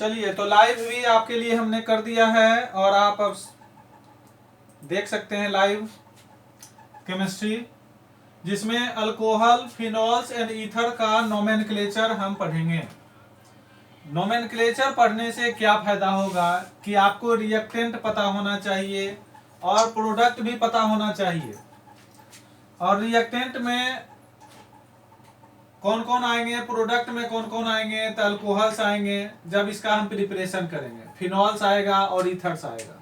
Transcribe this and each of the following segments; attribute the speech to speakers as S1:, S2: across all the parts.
S1: चलिए, तो लाइव भी आपके लिए हमने कर दिया है और आप अब देख सकते हैं लाइव केमिस्ट्री, जिसमें अल्कोहल, फिनॉल्स एंड ईथर का नोमेनक्लेचर हम पढ़ेंगे। नोमेनक्लेचर पढ़ने से क्या फायदा होगा कि आपको रिएक्टेंट पता होना चाहिए और प्रोडक्ट भी पता होना चाहिए। और रिएक्टेंट में कौन कौन आएंगे, प्रोडक्ट में कौन कौन आएंगे, तो अल्कोहल्स आएंगे जब इसका हम प्रिपरेशन करेंगे, फिनॉल्स आएगा और ईथर्स आएगा।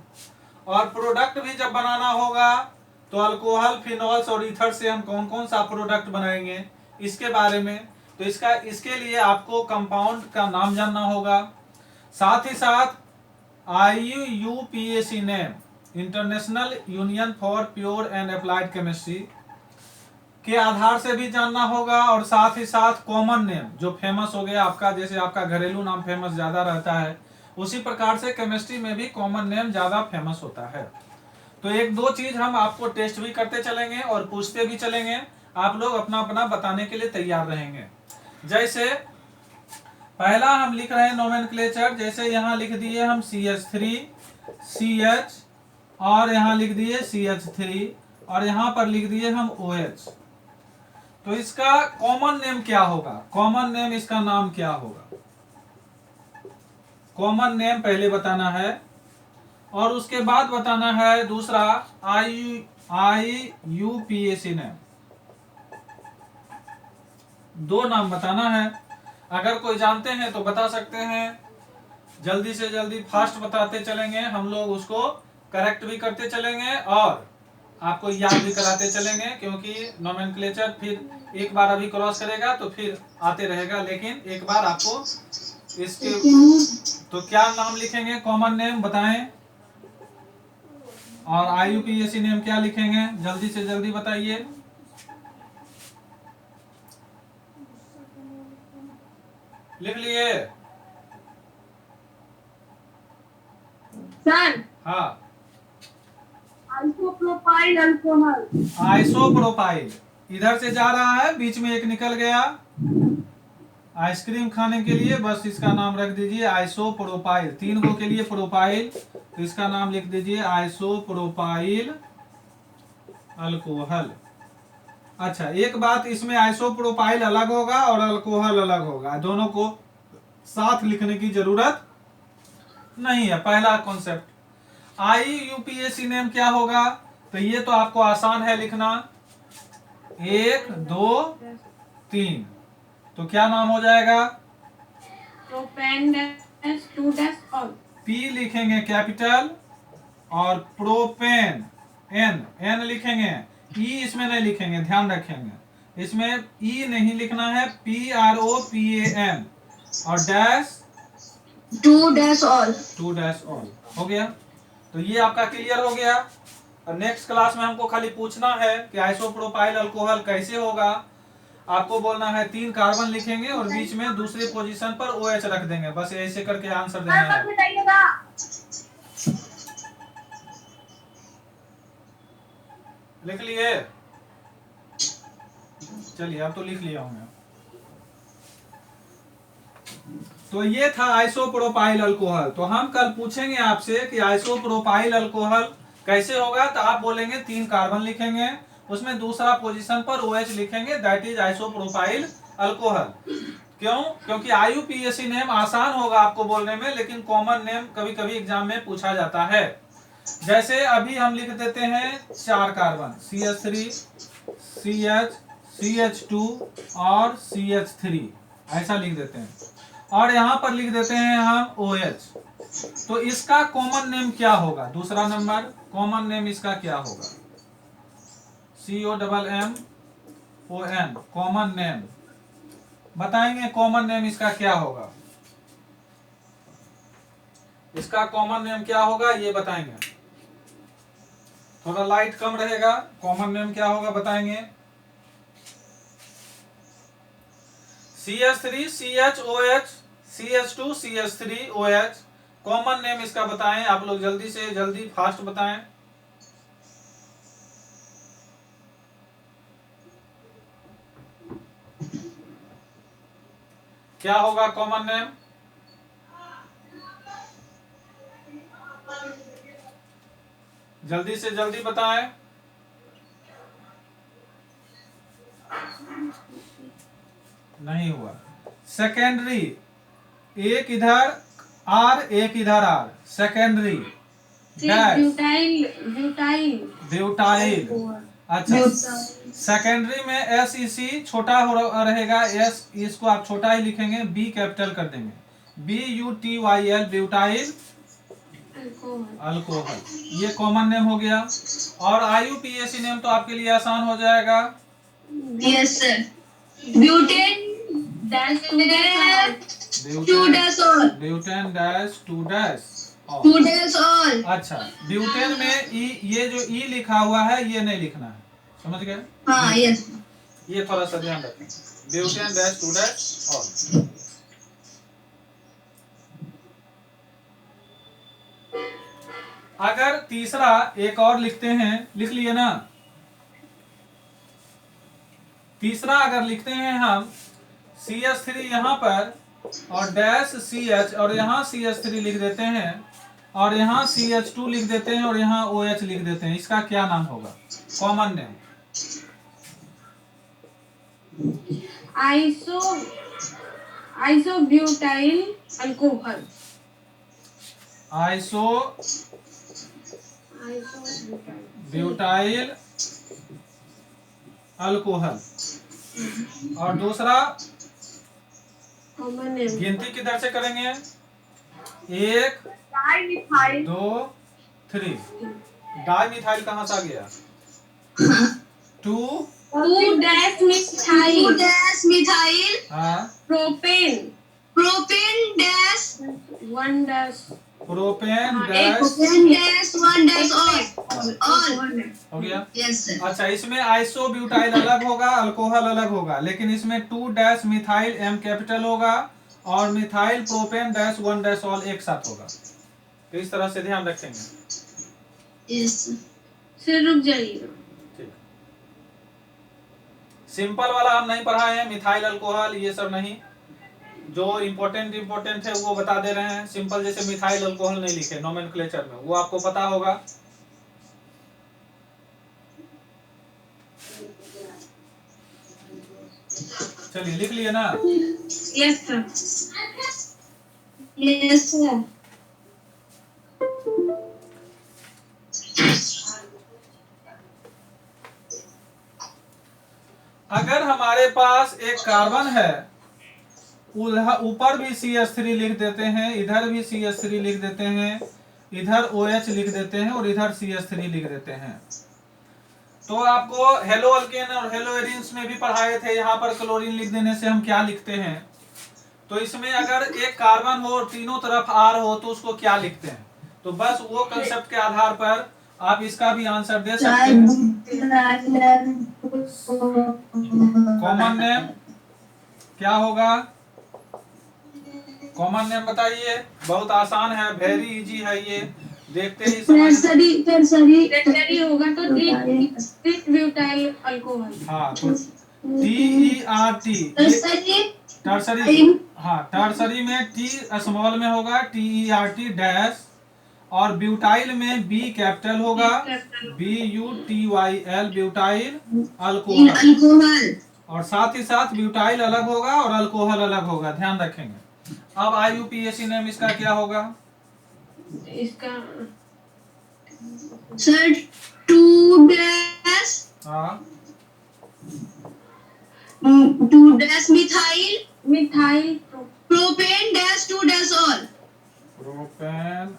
S1: और प्रोडक्ट भी जब बनाना होगा तो अल्कोहल, फिनॉल्स और ईथर से हम कौन कौन सा प्रोडक्ट बनाएंगे इसके बारे में। तो इसके लिए आपको कंपाउंड का नाम जानना होगा। साथ ही साथ IUPAC name, international union for pure and applied chemistry के आधार से भी जानना होगा। और साथ ही साथ कॉमन नेम जो फेमस हो गया आपका, जैसे आपका घरेलू नाम फेमस ज्यादा रहता है, उसी प्रकार से केमिस्ट्री में भी कॉमन नेम ज्यादा फेमस होता है। तो एक दो चीज हम आपको टेस्ट भी करते चलेंगे और पूछते भी चलेंगे, आप लोग अपना अपना बताने के लिए तैयार रहेंगे। जैसे पहला हम लिख रहे हैं नोमेनक्लेचर, जैसे यहाँ लिख दिए हम CH3 CH और यहाँ लिख दिए CH3 और यहाँ पर लिख दिए हम OH। तो इसका कॉमन नेम क्या होगा, कॉमन नेम इसका नाम क्या होगा, कॉमन नेम पहले बताना है और उसके बाद बताना है दूसरा IUPAC नेम। दो नाम बताना है। अगर कोई जानते हैं तो बता सकते हैं, जल्दी से जल्दी फास्ट बताते चलेंगे, हम लोग उसको करेक्ट भी करते चलेंगे और आपको याद भी कराते चलेंगे, क्योंकि नोमेनक्लेचर फिर एक बार अभी क्रॉस करेगा तो फिर आते रहेगा, लेकिन एक बार आपको इसके तो क्या नाम लिखेंगे, कॉमन नेम बताएं, और IUPAC नेम क्या लिखेंगे, जल्दी से जल्दी बताइए। लिख लिए
S2: सर?
S1: हाँ,
S2: आइसोप्रोपाइल अल्कोहल।
S1: आइसोप्रोपाइल इधर से जा रहा है, बीच में एक निकल गया आइसक्रीम खाने के लिए, बस इसका नाम रख दीजिए आइसोप्रोपाइल। तीन गो के लिए प्रोपाइल, तो इसका नाम लिख दीजिए आइसोप्रोपाइल अल्कोहल। अच्छा, एक बात, इसमें आइसोप्रोपाइल अलग होगा और अल्कोहल अलग होगा, दोनों को साथ लिखने की जरूरत नहीं है। पहला कॉन्सेप्ट IUPAC नेम क्या होगा, तो ये तो आपको आसान है लिखना, 1 2 3, तो क्या नाम हो जाएगा,
S2: propane dash 2 dash all.
S1: P लिखेंगे कैपिटल और प्रोपेन N लिखेंगे, E इसमें नहीं लिखेंगे, ध्यान रखेंगे, इसमें E नहीं लिखना है, PROPAN और dash
S2: 2 dash all.
S1: 2 dash all हो गया। तो ये आपका क्लियर हो गया। और नेक्स्ट क्लास में हमको खाली पूछना है कि आइसोप्रोपाइल अल्कोहल कैसे होगा। आपको बोलना है 3 कार्बन लिखेंगे और बीच में दूसरे पोजीशन पर OH रख देंगे, बस ऐसे करके आंसर देना है। लिख लिए? चलिए, अब तो लिख लिया हूं मैं। तो ये था आइसोप्रोपाइल अल्कोहल। तो हम कल पूछेंगे आपसे कि आइसोप्रोपाइल अल्कोहल कैसे होगा, तो आप बोलेंगे 3 कार्बन लिखेंगे, उसमें दूसरा पोजीशन पर OH लिखेंगे, दैट इज आइसोप्रोपाइल अल्कोहल। क्यों? क्योंकि IUPAC नेम आसान होगा आपको बोलने में, लेकिन कॉमन नेम कभी कभी एग्जाम में पूछा जाता है। जैसे अभी हम लिख देते हैं 4 कार्बन, CH3 CH CH2 और CH3, ऐसा लिख देते हैं, और यहां पर लिख देते हैं हम OH। तो इसका कॉमन नेम क्या होगा, दूसरा नंबर कॉमन नेम इसका क्या होगा, COMMON, कॉमन नेम बताएंगे, कॉमन नेम इसका क्या होगा, इसका कॉमन नेम क्या होगा ये बताएंगे। थोड़ा लाइट कम रहेगा, कॉमन नेम क्या होगा बताएंगे। CH3 CHOH CH2 CH3 OH, common name इसका बताएं आप लोग, जल्दी से जल्दी फास्ट बताएं। क्या होगा कॉमन नेम, जल्दी से जल्दी बताएं। नहीं हुआ। सेकेंडरी, एक इधर आर एक इधर R, secondary dash
S2: butyl
S1: butyl. अच्छा, सेकेंडरी में एस ई सी छोटा रहेगा, एस इसको आप छोटा ही लिखेंगे, बी कैपिटल कर देंगे, BUTYL ब्यूटाइल अल्कोहल, ये कॉमन नेम हो गया। और IUPAC नेम तो आपके लिए आसान हो जाएगा।
S2: Yes sir, butane dash 2 dash all,
S1: butane dash 2 dash
S2: 2 dash all.
S1: अच्छा, ब्यूटेन में ये जो ई लिखा हुआ है ये नहीं लिखना है, समझ गए?
S2: हाँ यस,
S1: ये थोड़ा सा ध्यान रखें, ब्यूटेन डैश 2 डैश ऑल। अगर तीसरा एक और लिखते हैं, लिख लिए ना? तीसरा अगर लिखते हैं हम CH3 यहाँ पर और डैश CH और यहाँ CH3 लिख देते हैं और यहाँ CH2 लिख देते हैं और यहाँ OH लिख देते हैं, इसका क्या नाम होगा common name?
S2: Isobutyl alcohol,
S1: butyl alcohol. और दूसरा
S2: कॉमन नेम
S1: गिनती किधर से करेंगे? 1
S2: डाइमिथाइल
S1: 2 3। डाइमिथाइल कहाँ से आ गया? 2
S2: डैश मिथाइल
S1: हाँ,
S2: propane dash 1 dash
S1: propane
S2: dash
S1: dash
S2: 1 dash all
S1: हो गया।
S2: Yes sir.
S1: अच्छा, इसमें आइसोब्यूटाइल अलग होगा, अल्कोहल अलग होगा, लेकिन इसमें 2 डैश मिथाइल M कैपिटल होगा और methyl propane dash 1 dash all एक साथ होगा। तो इस तरह से ध्यान रखेंगे।
S2: यस सर, रुक जाइए।
S1: ठीक, सिंपल वाला हम नहीं पढ़ाए हैं, मिथाइल अल्कोहल ये सब नहीं, जो इम्पोर्टेंट है वो बता दे रहे हैं। सिंपल जैसे मिथाइल अल्कोहल नहीं लिखे नोमेनक्लेचर में, वो आपको पता होगा। चलिए लिख लिए ना?
S2: Yes sir, yes sir.
S1: अगर हमारे पास एक कार्बन है, ऊपर भी CH3 लिख देते हैं, इधर भी CH3 लिख देते हैं, इधर OH लिख देते हैं और इधर CH3 लिख देते हैं, तो आपको हेलो अल्केन और हेलो एरिन्स में भी पढ़ाए थे, यहाँ पर क्लोरीन लिख देने से हम क्या लिखते हैं। तो इसमें अगर एक कार्बन हो और तीनों तरफ R हो तो उसको क्या लिखते हैं? तो बस वो कंसेप्ट के आधार पर आप इसका भी आंसर दे सकते हैं। कॉमन नेम क्या होगा? कॉमन नेम बताइए, बहुत आसान है, वेरी इजी है, ये देखते ही
S2: टर्सरी होगा तो ब्यूटाइल अल्कोहल।
S1: हाँ, तो TERT टर्सरी, हाँ टर्सरी में T स्मॉल में होगा, TERT डैश, और ब्यूटाइल में B कैपिटल होगा, BUTYL ब्यूटाइल अल्कोहल। और साथ ही साथ ब्यूटाइल अलग होगा और अल्कोहल अलग होगा, ध्यान रखेंगे। अब IUPAC नेम इसका क्या होगा?
S2: इसका सर 2 डैश
S1: हाँ
S2: 2 dash methyl propane dash 2 dash all,
S1: propane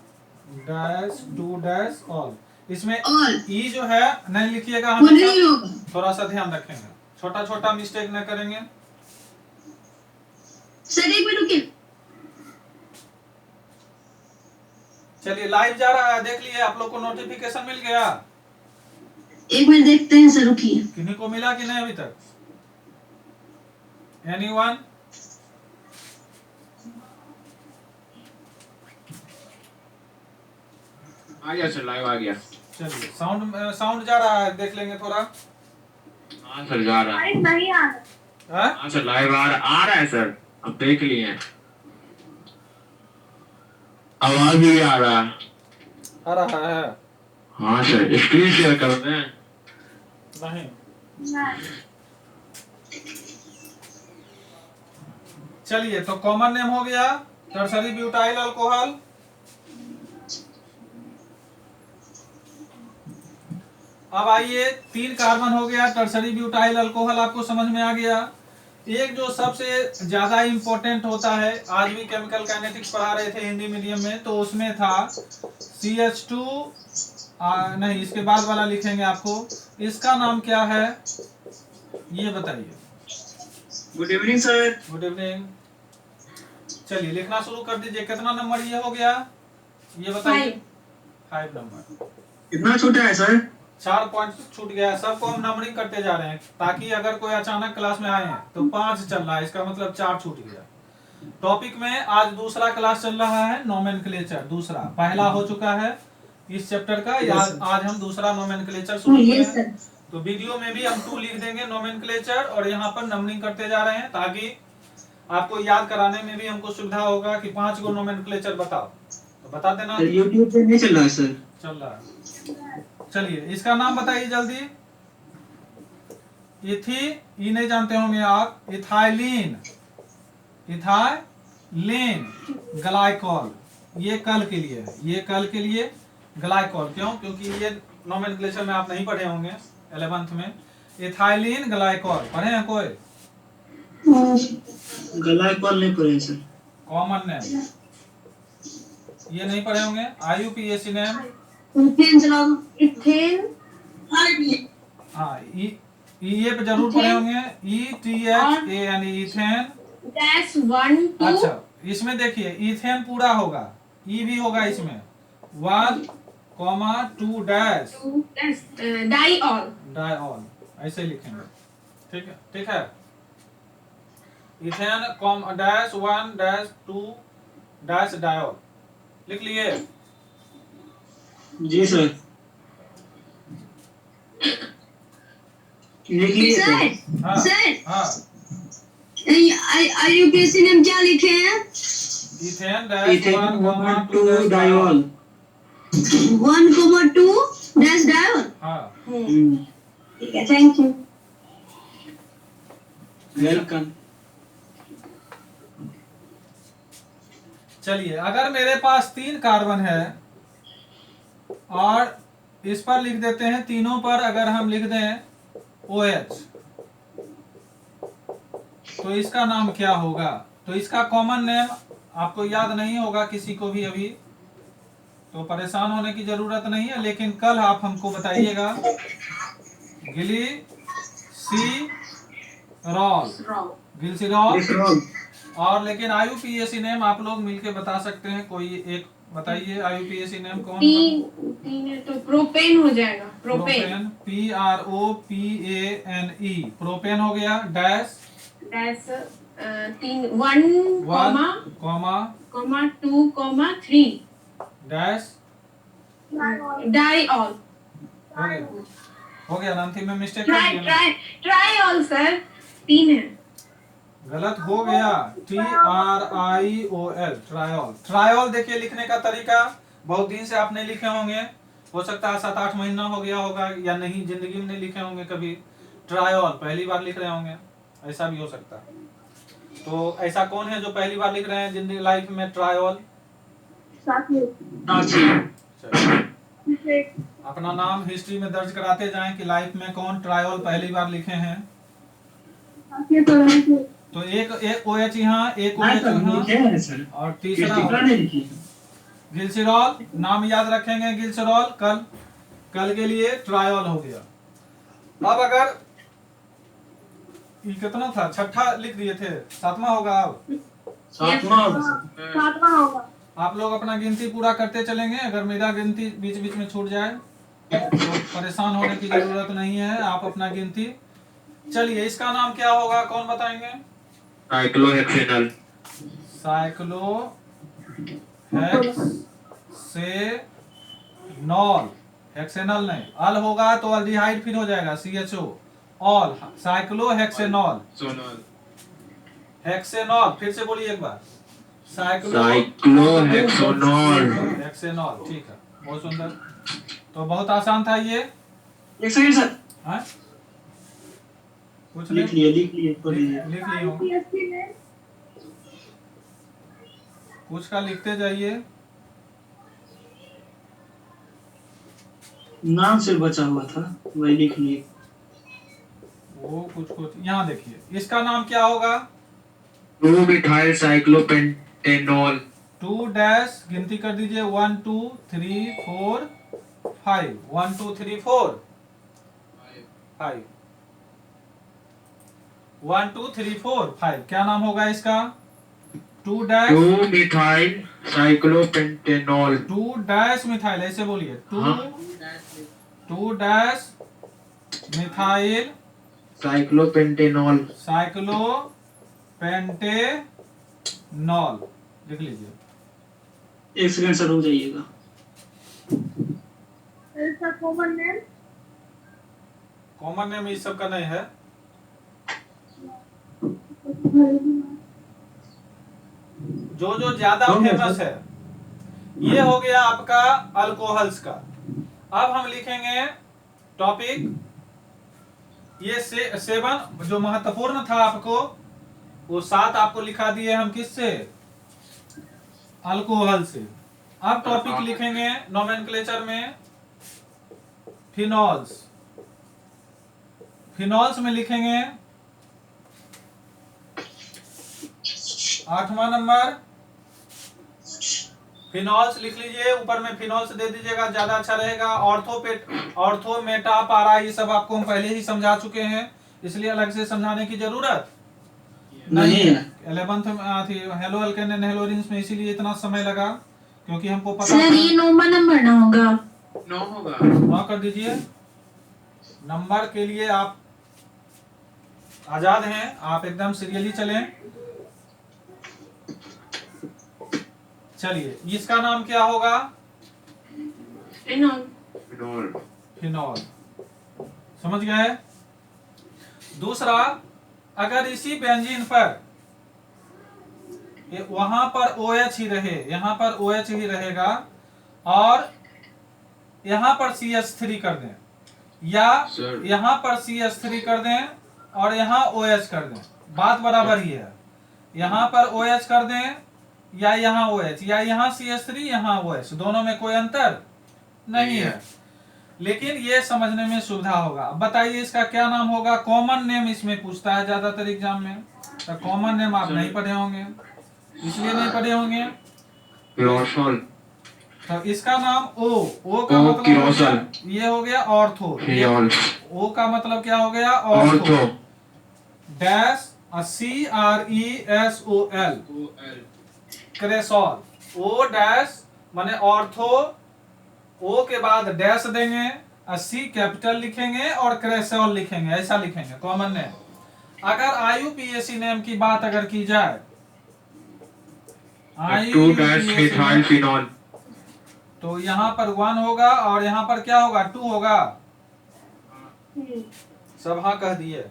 S1: dash 2 dash all. इसमें
S2: ऑल
S1: ई जो है नहीं लिखिएगा,
S2: वो नहीं होगा।
S1: थोड़ा सा ध्यान रखेंगे, छोटा छोटा मिस्टेक न करेंगे।
S2: सर एक मिनट रुकिए।
S1: चलिए लाइव जा रहा है, देख लिए आप लोग को नोटिफिकेशन मिल गया?
S2: एक मिनट देखते हैं सर, रुकिए।
S1: किन्हीं को मिला कि नहीं अभी तक? एनीवन?
S3: आ गया सर, लाइव आ गया।
S1: चलिए साउंड जा रहा है, देख लेंगे थोड़ा।
S3: हाँ सर, जा रहा है।
S2: नहीं आ रहा।
S3: हाँ सर, लाइव आ रहा है सर, अब देख लिए। आवाज भी आ रहा है।
S1: आ रहा है?
S3: हाँ सर, स्क्रीन शेयर कर दें।
S1: नहीं, चलिए तो कॉमन नेम हो गया टर्सरी ब्यूटाइल अल्कोहल। अब आइए 3 कार्बन हो गया टर्सरी ब्यूटाइल अल्कोहल, आपको समझ में आ गया। एक जो सबसे ज्यादा इंपॉर्टेंट होता है, आज भी केमिकल काइनेटिक्स पढ़ा रहे थे हिंदी मीडियम में, तो उसमें था CH2 नहीं, इसके बाद वाला लिखेंगे आपको। इसका नाम क्या है ये बताइए।
S4: Good evening sir.
S1: Good evening. चलिए लिखना शुरू कर दीजिए। कितना नंबर ये हो गया ये बताइए। 5 नंबर।
S4: कितना छोटा है सर?
S1: 4 पॉइंट छूट गया। सबको हम नंबरिंग करते जा रहे हैं ताकि अगर कोई अचानक क्लास में आए हैं तो 5 चल रहा है, इसका मतलब 4 छूट गया। टॉपिक में आज दूसरा क्लास चल रहा है, नोमेनक्लेचर दूसरा। पहला हो चुका है इस चैप्टर का, आज हम दूसरा नोमेनक्लेचर शुरू करेंगे। तो वीडियो में भी हम 2 लिख देंगे नोमेनक्लेचर, और यहाँ पर नंबरिंग करते जा रहे हैं ताकि आपको याद कराने में भी हमको सुविधा होगा कि 5 गो नोमेनक्लेचर बताओ, तो बता देना।
S4: YouTube पे नहीं चल रहा है सर?
S1: चल रहा है। चलिए इसका नाम बताइए जल्दी। ये नहीं जानते होंगे आप, इथाइलिन, इथाइलिन ग्लाइकॉल। ये कल के लिए है, ये कल के लिए ग्लाइकॉल। क्यों? क्योंकि ये नोमेनक्लेचर में आप नहीं पढ़े होंगे 11th में। इथाइलिन ग्लाइकॉल पढ़े हैं कोई?
S4: ग्लाइकॉल नहीं पढ़े सर।
S1: कॉमन नेम ये नहीं पढ़े होंगे। IUPAC नेम, हाँ ये पे जरूर पढ़े होंगे। ETHANE ethane. अच्छा इसमें देखिए इथेन पूरा होगा, ई भी होगा इसमें। 1, 2 डैश डाइऑल, ऐसे लिखेंगे। ठीक है, ठीक है। Ethane dash 1 dash 2 dash diol लिख लिए?
S4: जी सर, लिख लिए
S2: सर।
S1: हाँ
S2: सर
S1: हाँ।
S2: IUPAC नेम क्या लिखे हैं?
S1: Ethane dash 1, 2
S4: 2 diol.
S2: 1, 2 dash diol.
S1: हाँ।
S2: ठीक है, थैंक यू।
S4: वेलकम।
S1: चलिए अगर मेरे पास 3 कार्बन है और इस पर लिख देते हैं, तीनों पर अगर हम लिख दें OH, तो इसका नाम क्या होगा? तो इसका कॉमन नेम आपको याद नहीं होगा किसी को भी अभी, तो परेशान होने की जरूरत नहीं है, लेकिन कल आप हमको बताइएगा। Glycerol, glycerol. और लेकिन IUPAC नेम आप लोग मिलके बता सकते हैं, कोई एक बताइए। IUPAC नेम कौन?
S5: तीन है तो प्रोपेन हो जाएगा। प्रोपेन,
S1: PROPANE, प्रोपेन हो गया। Dash
S5: 1, 2, 3
S1: dash
S5: diol.
S1: हो गया ना? अंतिम में मिस्टेक कर दिया ना?
S5: ट्राइऑल सर, 3 है।
S1: गलत हो गया। TRIOL, triol. ट्रायोल देखिए लिखने का तरीका, बहुत दिन से आपने लिखे होंगे, हो सकता है 7-8 महीना हो गया होगा, या नहीं जिंदगी में नहीं लिखे होंगे कभी। ट्रायोल पहली बार लिख रहे होंगे, ऐसा भी हो सकता है। तो ऐसा कौन है जो पहली बार लिख रहे हैं जिंदगी लाइफ में ट्रायोल? अपना नाम हिस्ट्री में दर्ज कराते जाएं कि लाइफ में कौन ट्रायोल पहली बार लिखे हैं। तो एक OH यहाँ, एक OH यहाँ, और तीसरा ग्लिसरॉल। नाम याद रखेंगे ग्लिसरॉल। कल के लिए ट्रायोल हो गया। अब अगर ये कितना था, 6ठा लिख दिए थे, 7वां होगा। अब
S4: 7वां होगा।
S1: आप लोग अपना गिनती पूरा करते चलेंगे। अगर मेरा गिनती बीच बीच में छूट जाए तो परेशान होने की जरूरत नहीं है, आप अपना गिनती। चलिए इसका नाम क्या होगा, कौन बताएंगे?
S3: साइक्लोहेक्सेनॉल।
S1: साइक्लोहेक्सेनॉल, हेक्सेनॉल नहीं, अल होगा तो अल्डिहाइड फिर हो जाएगा CHO, ऑल। Cyclohexanol, hexanol. फिर से बोलिए एक बार।
S3: साइक्लोहेक्सेनॉल।
S1: हेक्सेनॉल, ठीक है, बहुत सुंदर। तो बहुत आसान था ये।
S4: एक सेकंड सर,
S1: हाँ? कुछ
S4: लिख
S1: नहीं
S4: लिए पढ़ लीजिए।
S1: लिख लिए हो? कुछ का लिखते जाइए।
S4: नाम से बचा हुआ था, वही लिख लिए।
S1: वो कुछ यहाँ देखिए, इसका नाम क्या होगा?
S3: 2 मिथाइल साइक्लोपेंटेनॉल।
S1: 2 डैश गिनती कर दीजिए, 1 2 3 4 5, 1 2 3 4 5, 1 2 3 4 5। क्या नाम होगा इसका? 2 डैश
S3: 2 मिथाइल साइक्लोपेंटेनॉल।
S1: 2 डैश मिथाइल, ऐसे बोलिए, 2
S3: हाँ।
S1: 2 डैश मिथाइल
S3: साइक्लोपेंटेनॉल।
S1: साइक्लोपेंटेनॉल लिख लीजिए।
S4: एक सेकंड सर, रुक जाइएगा।
S1: कॉमन नेम इस सब का नहीं है। जो जो ज्यादा फेमस है, ये हो गया आपका अल्कोहल्स का। अब हम लिखेंगे टॉपिक, ये सेवन जो महत्वपूर्ण था आपको, वो 7 आपको लिखा दिए हम किससे? अल्कोहल से। अब टॉपिक लिखेंगे नोमेनक्लेचर में फिनॉल्स। फिनॉल्स में लिखेंगे 8वां नंबर फिनॉल्स लिख लीजिए, ऊपर में फिनॉल्स दे दीजिएगा, ज्यादा अच्छा रहेगा। ऑर्थो मेटा पारा, ये सब आपको हम पहले ही समझा चुके हैं, इसलिए अलग से समझाने की जरूरत नहीं है। 11th में थी हेलो अल्केन एंड हेलोरिन्स में, इसीलिए इतना समय लगा, क्योंकि हमको पता
S6: सर ये 9वां नंबर ना होगा?
S3: 9 होगा।
S1: 9 कर दीजिए। नंबर के लिए आप आजाद हैं, आप एकदम सीरियली चलें। चलिए, इसका नाम क्या होगा?
S5: फिनॉल।
S1: फिनॉल। समझ गए? दूसरा, अगर इसी बेंजीन पर वहां पर OH ही रहे, यहां पर OH ही रहेगा, और यहां पर CH3 कर दें, या यहां पर CH3 कर दें और यहां OH कर दें, बात बराबर ही है। यहां पर OH कर दें या यहां OH, या यहां CH3 यहां OH, दोनों में कोई अंतर नहीं है, लेकिन ये समझने में सुविधा होगा। अब बताइए इसका क्या नाम होगा? कॉमन नेम इसमें पूछता है ज्यादातर एग्जाम में, तो कॉमन नेम आप नहीं पढ़े होंगे, इसलिए नहीं पढ़े होंगे।
S3: किरोसोल।
S1: तो इसका नाम O का मतलब हो गया, ये हो गया ऑर्थो। O का मतलब क्या हो गया? Ortho. Dash CRESOL, cresol. O dash माने ऑर्थो, O के बाद डैश देंगे, C कैपिटल लिखेंगे और क्रेसोल लिखेंगे, ऐसा लिखेंगे कॉमन नेम। अगर IUPAC नेम की बात अगर की जाए,
S3: 2 डैश मिथाइल फिनॉल,
S1: तो यहाँ पर 1 होगा और यहाँ पर क्या होगा? 2 होगा। सब हाँ कह दिए।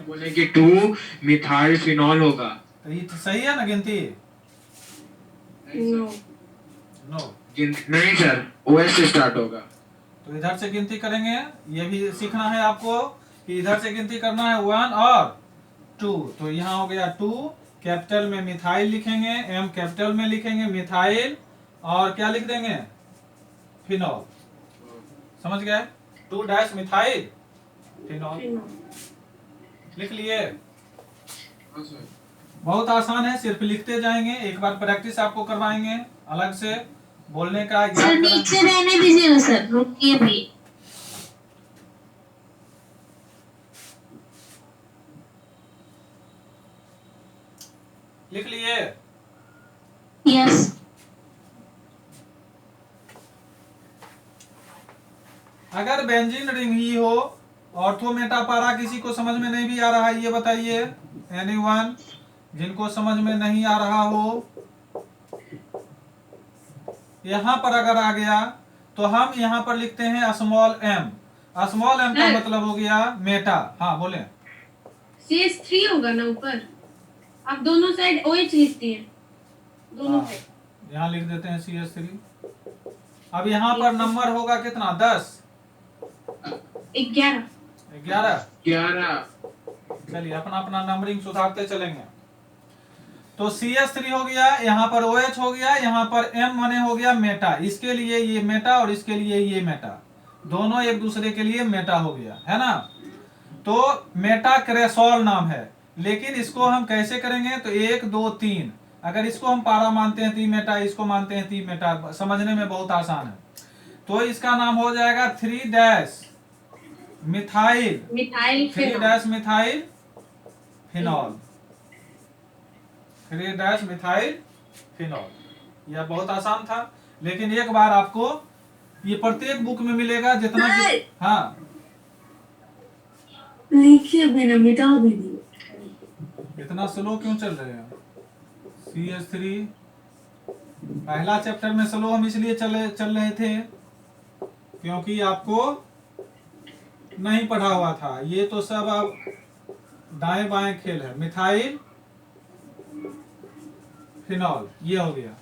S3: बोले कि 2 मिथाइल फिनॉल होगा।
S1: तो ये सही है ना गिनती? नो।
S3: नहीं सर, OS से स्टार्ट होगा।
S1: तो इधर से गिनती करेंगे, ये भी सीखना है आपको कि इधर से गिनती करना है 1 और 2। तो यहाँ हो गया 2, कैपिटल में मिथाइल लिखेंगे, M कैपिटल में लिखेंगे मिथाइल, और क्या लिख देंगे? फिनॉल। समझ गए? 2 डैश मिथाइल फिनॉल लिख लिए। बहुत आसान है, सिर्फ लिखते जाएंगे, एक बार प्रैक्टिस आपको करवाएंगे अलग से बोलने का।
S6: सर नीचे रहने दीजिए ना सर, रुकिए भी।
S1: लिख लिए?
S6: यस।
S1: अगर बेंजीन रिंग ही हो, ऑर्थो मेटा पारा, किसी को समझ में नहीं भी आ रहा है ये बताइए, एनीवन जिनको समझ में नहीं आ रहा हो, यहां पर अगर आ गया तो हम यहां पर लिखते हैं स्मॉल m। स्मॉल m का मतलब हो गया मेटा। हाँ बोले।
S5: CH3 होगा ना ऊपर, आप दोनों साइड OH लिखती हैं, दोनों साइड।
S1: यहाँ लिख देते हैं CH3। अब यहाँ पर नंबर होगा कितना, 10,
S5: 11।
S1: 11।
S3: 11।
S1: चलिए अपना अपना नंबरिंग सुधारते चलेंगे। तो CH3 हो गया, यहाँ पर OH हो गया, यहाँ पर M माने हो गया मेटा, इसके लिए ये मेटा और इसके लिए ये मेटा, दोनों एक दूसरे के लिए मेटा हो गया, है ना। तो मेटाक्रेसोल नाम है, लेकिन इसको हम कैसे करेंगे, तो 1 2 3, अगर इसको हम पारा मानते हैं ती मेटा, इसको मानते हैं ती मेटा, समझने में बहुत आसान है। तो इसका नाम हो जाएगा 3 methyl,
S5: methyl
S1: 3 methyl phenol, 3 methyl phenol. यह बहुत आसान था, लेकिन एक बार आपको ये प्रत्येक बुक में मिलेगा जितना कि, हाँ
S2: लिखिए बिना मिटा भी दिए।
S1: इतना स्लो क्यों चल रहे हैं। CH3 पहला चैप्टर में स्लो हम इसलिए चल रहे थे क्योंकि आपको नहीं पढ़ा हुआ था, ये तो सब अब दाएं बाएं खेल है। मिथाइल फिनॉल ये हो गया।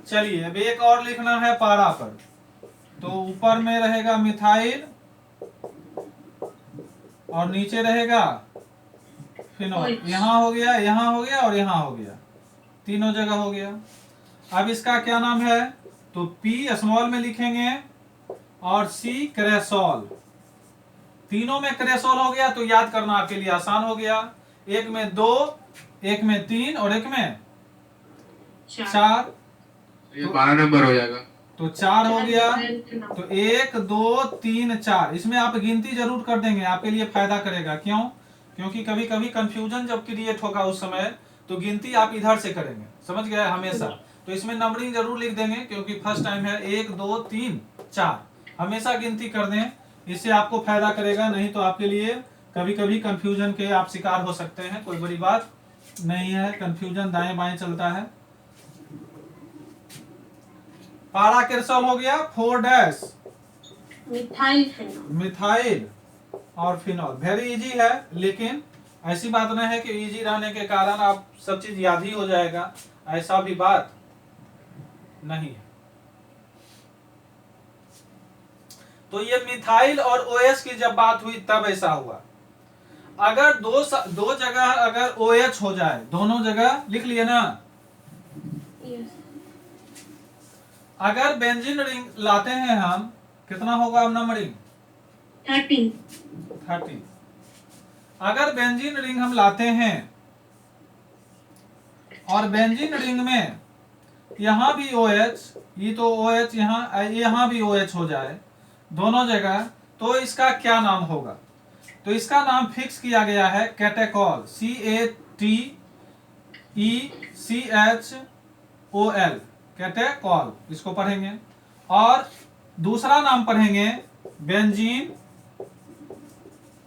S1: चलिए अब एक और लिखना है पारा पर, तो ऊपर में रहेगा मिथाइल और नीचे रहेगा फिनॉल। यहाँ हो गया, यहाँ हो गया और यहाँ हो गया, तीनों जगह हो गया। अब इसका क्या नाम है, तो P स्मॉल में लिखेंगे और C क्रेसोल, तीनों में क्रेसोल हो गया, तो याद करना आपके लिए आसान हो गया। एक में 2, एक में 3 और एक में 4,
S3: ये 12 नंबर हो जाएगा।
S1: तो 4 हो गया। तो 1 2 3 4, इसमें आप गिनती जरूर कर देंगे, आपके लिए फायदा करेगा। क्यों, क्योंकि कभी कभी कंफ्यूजन जब क्रिएट होगा उस समय, तो गिनती आप इधर से करेंगे, समझ गए हमेशा। तो इसमें नंबरिंग जरूर लिख देंगे क्योंकि फर्स्ट टाइम है। 1 2 3 4 हमेशा गिनती कर दें, इससे आपको फायदा करेगा। नहीं तो आपके लिए कभी कभी कंफ्यूजन के आप शिकार हो सकते हैं, कोई बड़ी बात नहीं है, कंफ्यूजन दाएं बाएं चलता है। पारा क्रेसोल हो गया 4
S5: मिथाइल फिनॉल,
S1: मिथाइल और फिनॉल। वेरी इजी है, लेकिन ऐसी बात नहीं है कि इजी रहने के कारण आप सब चीज याद ही हो जाएगा, ऐसा भी बात नहीं है। तो ये मिथाइल और OH की जब बात हुई तब ऐसा हुआ। अगर दो जगह अगर OH हो जाए, दोनों जगह लिख लिए ना, अगर बेंजीन रिंग लाते हैं हम, कितना होगा अब नंबरिंग, 30। अगर बेंजीन रिंग हम लाते हैं और बेंजीन रिंग में यहाँ भी OH, ये तो OH यहाँ भी OH हो जाए दोनों जगह, तो इसका क्या नाम होगा, तो इसका नाम फिक्स किया गया है कैटेकॉल, CATECHOL, कैटेकॉल इसको पढ़ेंगे। और दूसरा नाम पढ़ेंगे बेंजीन,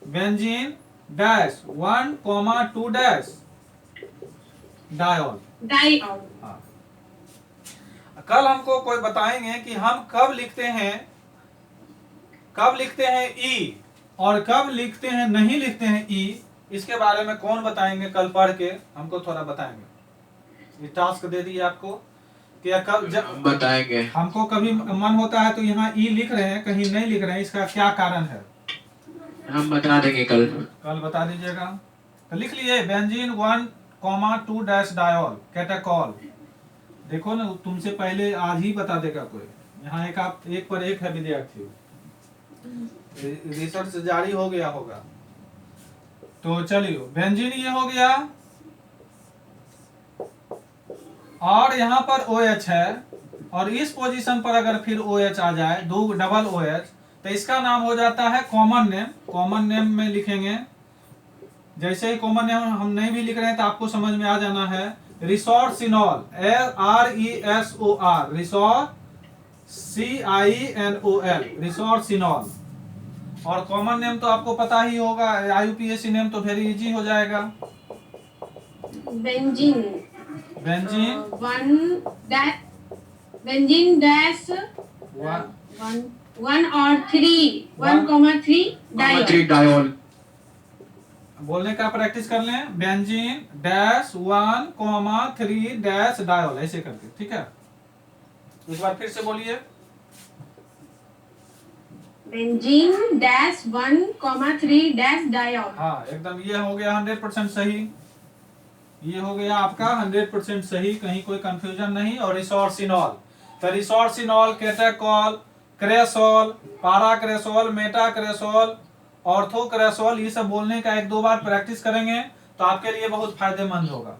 S1: बेंजीन डैश 1,2 डायोल। हाँ, कल हमको कोई बताएंगे कि हम कब लिखते हैं ई और कब लिखते हैं नहीं लिखते हैं ई, इसके बारे में कौन बताएंगे, कल पढ़ के हमको थोड़ा बताएंगे। ये टास्क दे दिए आपको कि कब जब
S3: हम बताएंगे,
S1: हमको कभी मन होता है तो यहाँ ई लिख रहे हैं, कहीं नहीं लिख रहे हैं, इसका क्या कारण है,
S3: हम बता देंगे कल
S1: बता दीजिएगा। तो लिख लिए बेंजीन 1,2 डायोल कैटेकॉल। देखो ना, तुमसे पहले आज ही बता देगा कोई, यहाँ एक पर एक है विद्यार्थी, रिसर्च जारी हो गया होगा। तो चलिए बेंजीन ये हो गया, और यहाँ पर OH है, और इस पोजीशन पर अगर फिर OH आ जाए, 2 डबल OH, तो इसका नाम हो जाता है कॉमन नेम। कॉमन नेम में लिखेंगे, जैसे ही कॉमन नेम हम नहीं भी लिख रहे हैं तो आपको समझ में आ जाना है, रिसोर्सिनॉल, RESOR, रिसोर CINOL, रिसोर्सिनॉल। और कॉमन नेम तो आपको पता ही होगा, IUPAC नेम तो वेरी इजी हो जाएगा,
S5: बेंजीन,
S1: बेंजीन
S5: बेंजीन डैश 1 और 3, 1,3
S3: डायोल।
S1: बोलने का प्रैक्टिस कर लें, बेंजीन डैश 1,3 डायोल, ऐसे करके, ठीक है। एक बार फिर से बोलिए।
S5: Benzene dash 1,3 dash diol.
S1: हाँ एकदम, ये हो गया 100% सही। ये हो गया आपका 100% सही, कहीं कोई कंफ्यूजन नहीं। और रिसोर्सिनॉल, तो रिसोर्सिनॉल, कैटाकॉल, क्रेसोल, पाराक्रेसोल, मेटाक्रेसोल, ऑर्थोक्रेसोल, ये सब बोलने का 1-2 बार प्रैक्टिस करेंगे तो आपके लिए बहुत फायदेमंद होगा।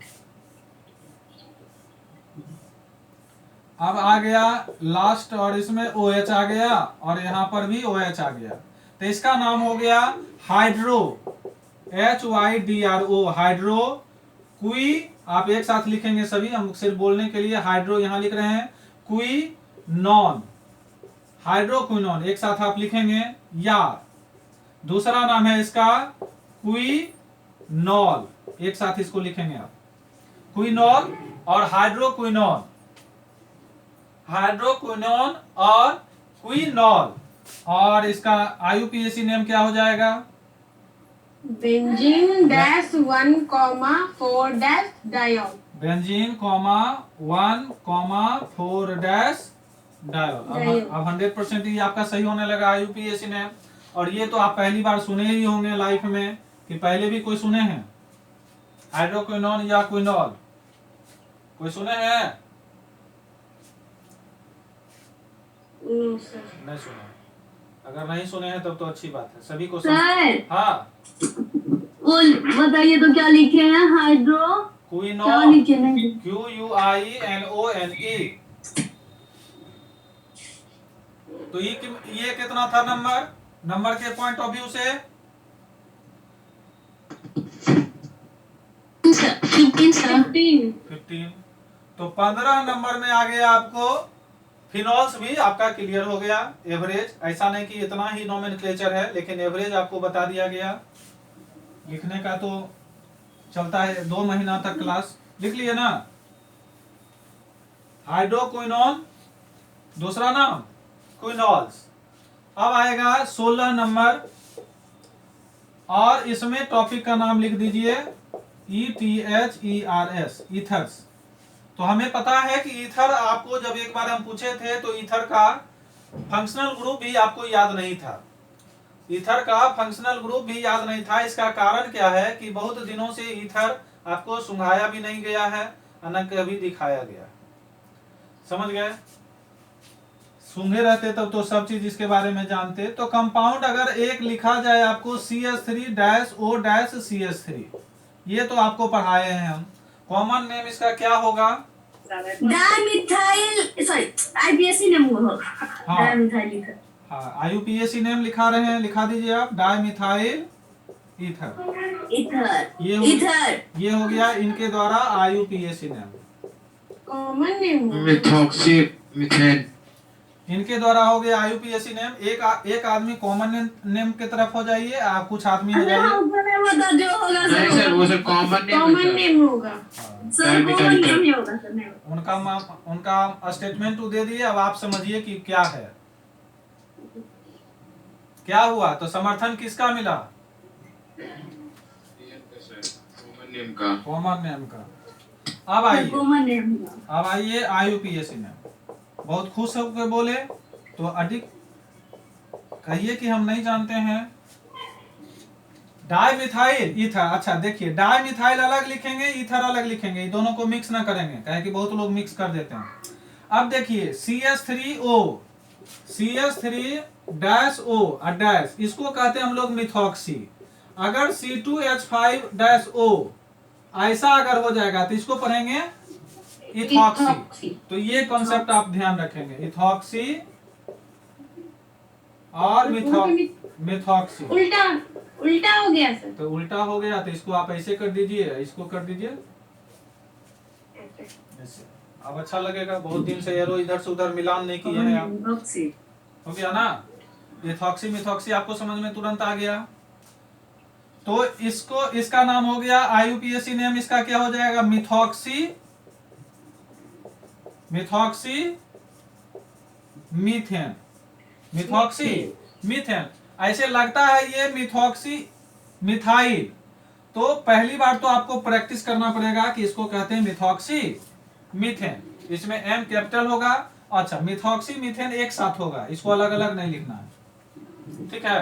S1: अब आ गया लास्ट, और इसमें OH आ गया और यहाँ पर भी OH आ गया, तो इसका नाम हो गया हाइड्रो, HYDRO, हाइड्रो क्वी। आप एक साथ लिखेंगे सभी, हम सिर्फ बोलने के लिए हाइड्रो यहाँ लिख रहे हैं, क्विनोन, हाइड्रोक्विनोन एक साथ आप लिखेंगे। या दूसरा नाम है इसका क्विनोल, एक साथ इसको लिखेंगे आप, क्विनोल और हाइड्रोक्विनोन, हाइड्रोक्विनोन और क्विनोल। और इसका IUPAC नेम क्या हो जाएगा?
S5: Benzene dash 1,4 dash diol.
S1: Benzene 1,4 dash diol. अब 100% ये आपका सही होने लगा IUPAC नेम। और ये तो आप पहली बार सुने ही होंगे लाइफ में, कि पहले भी कोई सुने हैं हाइड्रोक्विनोन या क्विनोल? कोई सुने हैं?
S5: No sir.
S1: नहीं सुने। अगर नहीं सुने हैं तब तो अच्छी बात है, सभी को
S6: सर
S1: हाँ,
S6: वो बताइए तो क्या लिखे हैं? हाइड्रो क्या
S1: क्विनोन,
S6: लिखे हैं?
S1: QUINONE। तो ये कितना था नंबर के पॉइंट ऑफ व्यू से?
S6: 15 सर।
S1: 15। तो 15 नंबर में आ गया आपको फिनॉल्स, भी आपका क्लियर हो गया। एवरेज, ऐसा नहीं कि इतना ही नोमेनक्लेचर है, लेकिन एवरेज आपको बता दिया गया। लिखने का तो चलता है 2 महीना तक क्लास, लिख लिए ना। हाइड्रोक्विनोन, दूसरा नाम क्विनोल्स। अब आएगा 16 नंबर, और इसमें टॉपिक का नाम लिख दीजिए ETHERS, ईथर्स। तो हमें पता है कि ईथर, आपको जब एक बार हम पूछे थे तो ईथर का फंक्शनल ग्रुप भी आपको याद नहीं था। ईथर का फंक्शनल ग्रुप भी याद नहीं था। इसका कारण क्या है कि बहुत दिनों से ईथर आपको सुंघाया भी नहीं गया है, न कभी दिखाया गया। समझ गए? सूंघे रहते तब तो सब चीज इसके बारे में जानते। तो कंपाउंड अगर एक लिखा जाए आपको CH3-O-CH3, ये तो आपको पढ़ाए हैं हम। कॉमन नेम इसका क्या होगा?
S2: डाइमिथाइल, सॉरी IUPAC नेम होगा।
S1: हाँ।
S2: Dimethyl ether.
S1: हाँ, IUPAC नेम लिखा रहे हैं, लिखा दीजिए आप, डाइमिथाइल ईथर।
S2: ईथर,
S1: ये हो गया इनके द्वारा IUPAC नेम।
S5: कॉमन नेम हो।
S3: Methoxy methane.
S1: इनके द्वारा हो गया IUPAC नेम। एक आदमी कॉमन नेम की तरफ हो जाइए, आप कुछ आदमी हो जाइए।
S2: बता जो होगा
S3: नहीं सर, वो sir common name
S5: common name होगा।
S2: सर कॉमन नेम ही होगा सर। नहीं
S1: उनका स्टेटमेंट दे दिए। अब आप समझिए कि क्या है, क्या हुआ। तो समर्थन किसका मिला? कॉमन नेम का। अब आइए,
S2: कॉमन नेम होगा।
S1: अब आइए IUPAC नेम। बहुत खुश होकर बोले तो अधिक कहिए कि हम नहीं जानते हैं। डाइमिथाइल ईथर, अच्छा देखिए, डाइमिथाइल अलग लिखेंगे, ईथर अलग लिखेंगे, ये दोनों को मिक्स ना करेंगे, कहे कि बहुत लोग मिक्स कर देते हैं। अब देखिए CH3O डैश, इसको कहते हैं हम लोग मिथॉक्सी। अगर C2H5-O ऐसा अगर हो जाएगा तो इसको पढ़ेंगे इथॉक्सी। तो ये कॉन्सेप्ट आप ध्यान रखेंगे, इथॉक्सी और मिथॉक्सी।
S5: उल्टा हो गया सर।
S1: तो उल्टा हो गया तो इसको आप ऐसे कर दीजिए, इसको कर दीजिए ऐसे। अब अच्छा लगेगा, बहुत दिन से एरो इधर से उधर मिलान नहीं किए हैं आप। हो गया ना? इथॉक्सी मिथॉक्सी आपको समझ में तुरंत आ गया। तो इसका नाम हो गया IUPAC नेम, इसका क्या हो जाएगा? Methoxy methane. ऐसे लगता है ये मिथॉक्सी मिथाइल। तो पहली बार तो आपको प्रैक्टिस करना पड़ेगा कि इसको कहते हैं मिथॉक्सी मीथेन। इसमें M कैपिटल होगा अच्छा, मिथॉक्सी मीथेन एक साथ होगा, इसको अलग अलग नहीं लिखना है, ठीक है।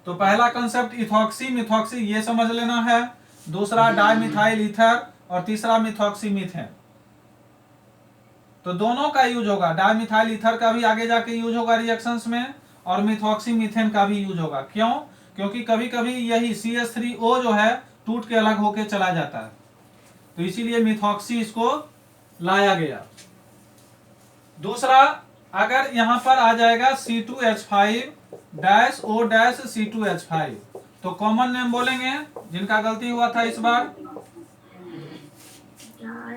S1: तो पहला कंसेप्ट इथॉक्सी मिथॉक्सी ये समझ लेना है, दूसरा डाइमिथाइल ईथर और तीसरा मिथॉक्सी मीथेन। तो दोनों का यूज होगा, डाइमिथाइल ईथर का भी आगे जाके यूज होगा रिएक्शंस में, और मिथॉक्सी मीथेन का भी यूज होगा। क्यों? क्योंकि कभी कभी यही CH3O जो है टूट के अलग होके चला जाता है, तो इसीलिए मिथॉक्सी इसको लाया गया। दूसरा, अगर यहां पर आ जाएगा C2H5-O-C2H5, तो कॉमन नेम बोलेंगे, जिनका गलती हुआ था इस बार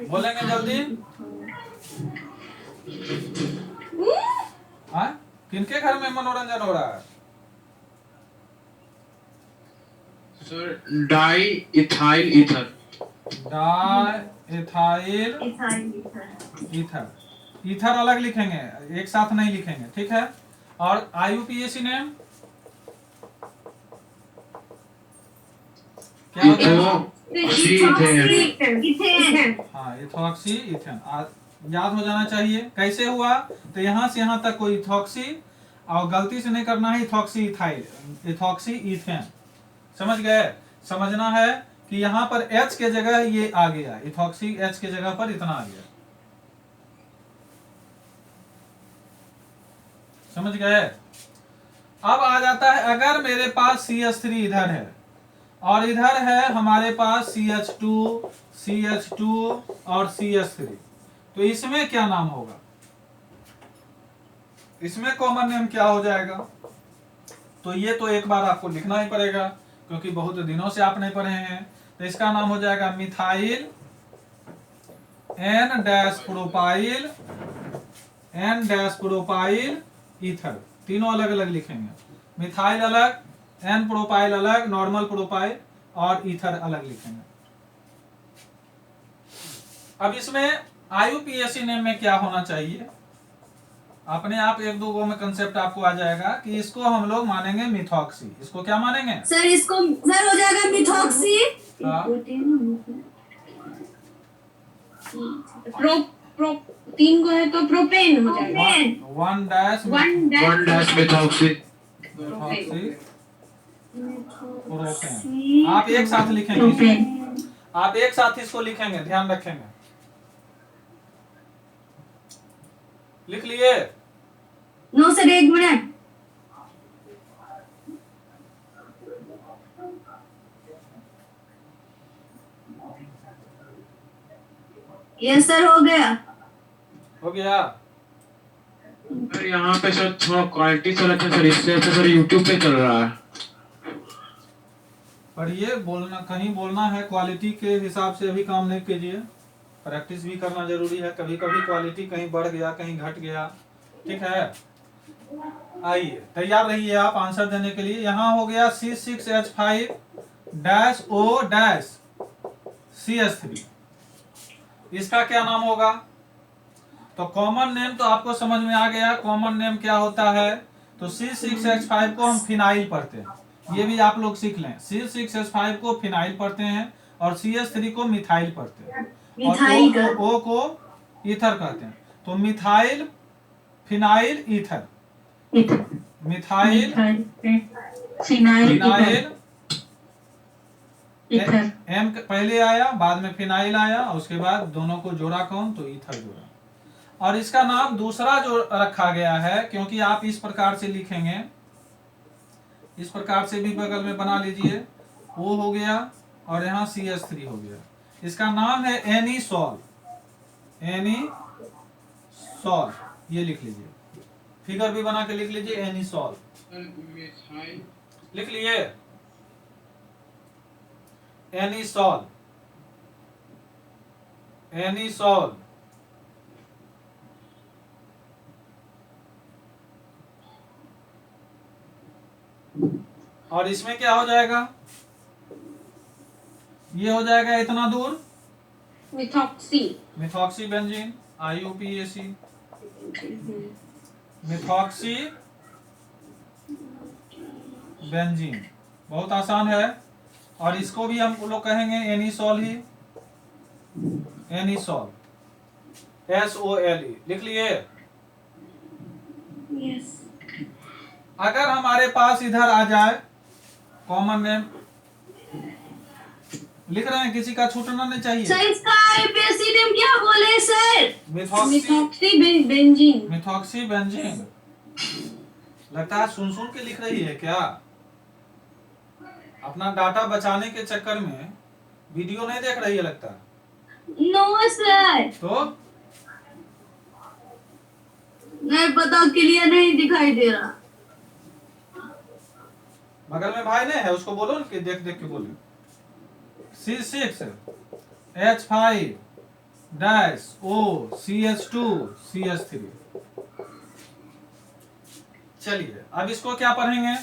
S1: बोलेंगे जल्दी। हाँ, किनके घर में मनोरंजन हो रहा है?
S3: Sir di ethyl ether.
S1: Diethyl ether, ether अलग लिखेंगे, एक साथ नहीं लिखेंगे, ठीक है। और IUPAC नेम क्या होता है? हाँ, इथॉक्सी इथेन याद हो जाना चाहिए। कैसे हुआ? तो यहां से यहां तक कोई इथॉक्सी, और गलती से नहीं करना है इथॉक्सी इथाइल, इथॉक्सी इथेन, समझ गए? समझना है कि यहां पर H के जगह ये आ गया, इथॉक्सी H के जगह पर इतना आ गया, समझ गए? अब आ जाता है, अगर मेरे पास CH3 इधर है और इधर है हमारे पास CH2 और CH3, तो इसमें क्या नाम होगा? इसमें कॉमन नेम क्या हो जाएगा? तो ये तो एक बार आपको लिखना ही पड़ेगा, क्योंकि बहुत दिनों से आप नहीं पढ़े हैं। तो इसका नाम हो जाएगा मिथाइल N-प्रोपाइल ईथर। तीनों अलग अलग लिखेंगे, मिथाइल अलग, N प्रोपाइल अलग, नॉर्मल प्रोपाइल, और ईथर अलग लिखेंगे। अब इसमें IUPAC नेम में क्या होना चाहिए? अपने आप एक दो गो में कंसेप्ट आपको आ जाएगा कि इसको हम लोग मानेंगे मिथॉक्सी। इसको क्या मानेंगे
S6: सर? इसको सर हो जाएगा मिथॉक्सी।
S5: प्रो 3 को है तो प्रोपेन हो जाएगा।
S1: 1
S3: 1 डैश मिथॉक्सी।
S1: प्रोपेन। आप एक साथ लिखेंगे, आप एक साथ इसको लिखेंगे, ध्यान रखेंगे। लिख लिए?
S6: No sir, 1 minute. Yes sir, हो गया।
S1: हो गया?
S3: सर यहाँ पे सर थोड़ा क्वालिटी सर अच्छा सर, इससे अच्छा सर यूट्यूब पे चल रहा है।
S1: पर ये बोलना, कहीं बोलना है क्वालिटी के हिसाब से अभी काम नहीं कीजिए, प्रैक्टिस भी करना जरूरी है। कभी कभी क्वालिटी कहीं बढ़ गया, कहीं घट गया, ठीक है। आइए, तैयार रहिए आप आंसर देने के लिए। यहां हो गया C6H5-O-CH3, इसका क्या नाम होगा? तो कॉमन नेम तो आपको समझ में आ गया, कॉमन नेम क्या होता है। तो C6H5 को हम फिनाइल पढ़ते हैं, ये भी आप लोग सीख लें। C6H5 को फिनाइल पढ़ते हैं और CH3 को मिथाइल पढ़ते हैं, और O को ईथर कहते हैं। तो methyl phenyl ether, methyl phenyl ether, M पहले आया, बाद में फिनाइल आया, और उसके बाद दोनों को जोड़ा कौन? तो ईथर जोड़ा। और इसका नाम दूसरा जो रखा गया है, क्योंकि आप इस प्रकार से लिखेंगे, इस प्रकार से भी बगल में बना लीजिए, O हो गया और यहाँ CH3 हो गया। इसका नाम है एनीसॉल, एनीसॉल, ये लिख लीजिए, फिगर भी बना के लिख लीजिए, एनीसॉल लिख लिए, एनीसॉल, एनीसॉल। और इसमें क्या हो जाएगा? ये हो जाएगा इतना दूर
S5: methoxy,
S1: methoxy benzene, IUPAC, methoxy benzene, बहुत आसान है। और इसको भी हम लोग कहेंगे एनीसॉल ही, एनीसॉल। SOLE लिख लिए।
S2: Yes.
S1: अगर हमारे पास इधर आ जाए कॉमन नेम, लिख रहे हैं, किसी का छूटना नहीं चाहिए।
S6: सर इसका आईपीएससी नेम क्या बोले sir?
S1: Methoxy
S5: benzene.
S1: Methoxy benzene. लगता है सुन सुन के लिख रही है क्या? अपना डाटा बचाने के चक्कर में वीडियो नहीं देख रही है लगता है।
S6: नो सर,
S1: तो
S6: नहीं पता, क्लियर नहीं दिखाई दे रहा।
S1: बगल में भाई नहीं है, उसको बोलो ना कि देख देख के बोलो। C6 H5 dash O CH2 CH3। चलिए अब इसको क्या पढ़ेंगे?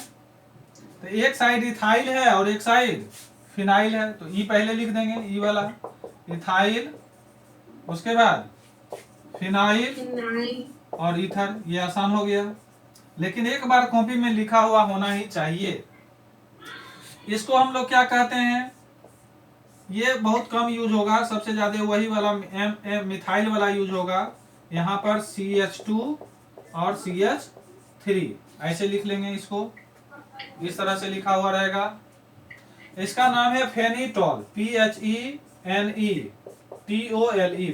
S1: तो एक साइड इथाइल है और एक साइड फिनाइल है, तो ई पहले लिख देंगे, ई वाला इथाइल, उसके बाद फिनाइल और ईथर। ये आसान हो गया, लेकिन एक बार कॉपी में लिखा हुआ होना ही चाहिए। इसको हम लोग क्या कहते हैं? ये बहुत कम यूज होगा, सबसे ज्यादा वही वाला मिथाइल वाला यूज होगा। यहाँ पर CH2 और CH3 ऐसे लिख लेंगे, इसको इस तरह से लिखा हुआ रहेगा। इसका नाम है फेनिटॉल, PHENETOLE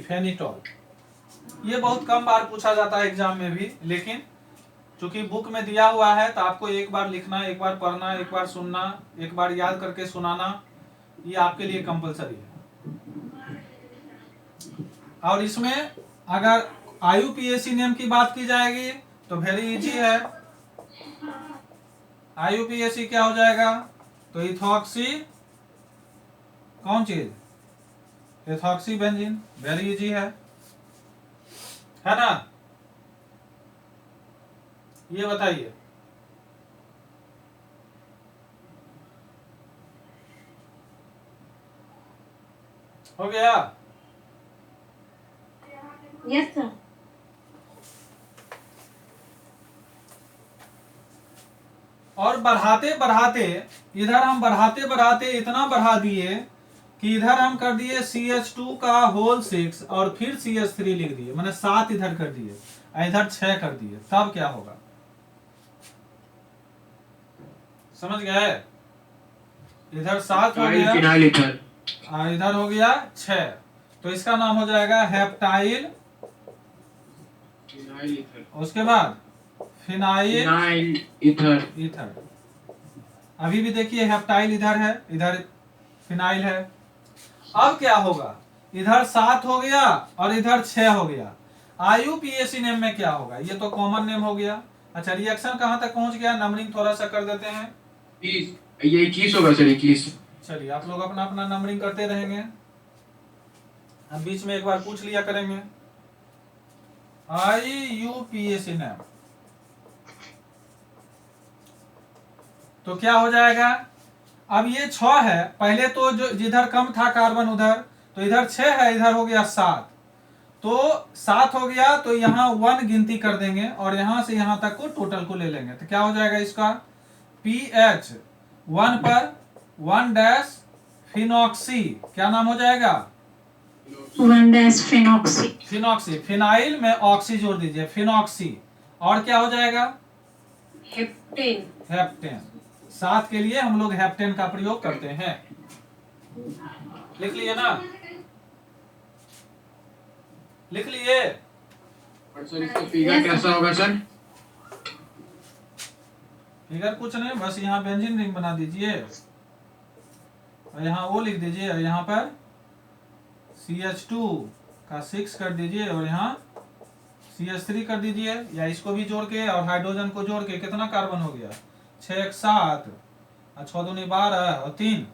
S1: फेनिटॉल। ये बहुत कम बार पूछा जाता है एग्जाम में भी, लेकिन चूंकि बुक में दिया हुआ है तो आपको एक बार लिखना, एक बार पढ़ना, एक बार सुनना, एक बार याद करके सुनाना, ये आपके लिए कंपलसरी है। और इसमें अगर IUPAC नेम की बात की जाएगी तो वेरी इजी है। IUPAC क्या हो जाएगा? तो इथॉक्सी, कौन चीज? Ethoxy benzene. वेरी इजी है ना? ये बताइए, हो गया?
S5: Yes sir.
S1: और बढ़ाते बढ़ाते इधर हम बढ़ाते बढ़ाते इतना बढ़ा दिए कि इधर हम कर दिए CH2 का होल 6 और फिर CH3 लिख दिए, मैंने 7 इधर कर दिए, इधर 6 कर दिए, तब क्या होगा? समझ गए? इधर 7 हो गया
S3: फिनाइल ईथर।
S1: और इधर हो गया 6, तो इसका नाम हो जाएगा हेप्टाइल।
S3: Phenyl ether.
S1: उसके बाद फिनाइल
S3: फिनाइल ईथर।
S1: ईथर। अभी भी देखिए हेप्टाइल इधर है, इधर फिनाइल है। अब क्या होगा? इधर 7 हो गया और इधर 6 हो गया। IUPAC नेम में क्या होगा? ये तो कॉमन नेम हो गया। अच्छा, रिएक्शन कहां तक पहुंच गया? नंबरिंग थोड़ा सा कर देते हैं।
S3: 20, ये 21 होगा सर, 21।
S1: चलिए आप लोग अपना अपना नंबरिंग करते रहेंगे, हम बीच में एक बार पूछ लिया करेंगे। IUPAC नेम तो क्या हो जाएगा? अब ये 6 है, पहले तो जो जिधर कम था कार्बन उधर, तो इधर 6 है, इधर हो गया 7, तो 7 हो गया, तो यहाँ 1 गिनती कर देंगे और यहां से यहां तक को टोटल को ले लेंगे, तो क्या हो जाएगा इसका? PH 1 पर 1 डैश फिनॉक्सी, क्या नाम हो जाएगा?
S5: 1 डैश फिनॉक्सी।
S1: फिनॉक्सी, फिनाइल में ऑक्सी जोड़ दीजिए, फिनॉक्सी। और क्या हो जाएगा?
S5: हेप्टेन।
S1: हेप्टेन। 7 के लिए हम लोग हेप्टेन का प्रयोग करते हैं। लिख लिए ना? लिख लिए?
S3: और सर इसका फिगर कैसा होगा सर?
S1: फिगर कुछ नहीं, बस यहाँ बेंजीन रिंग बना दीजिए और यहाँ वो लिख दीजिए और यहाँ पर CH2 का 6 कर दीजिए और यहाँ CH3 कर दीजिए, या इसको भी जोड़ के और हाइड्रोजन को जोड़ के कितना कार्बन हो गया? 6 1 7 और 6 दूनी 12 और 3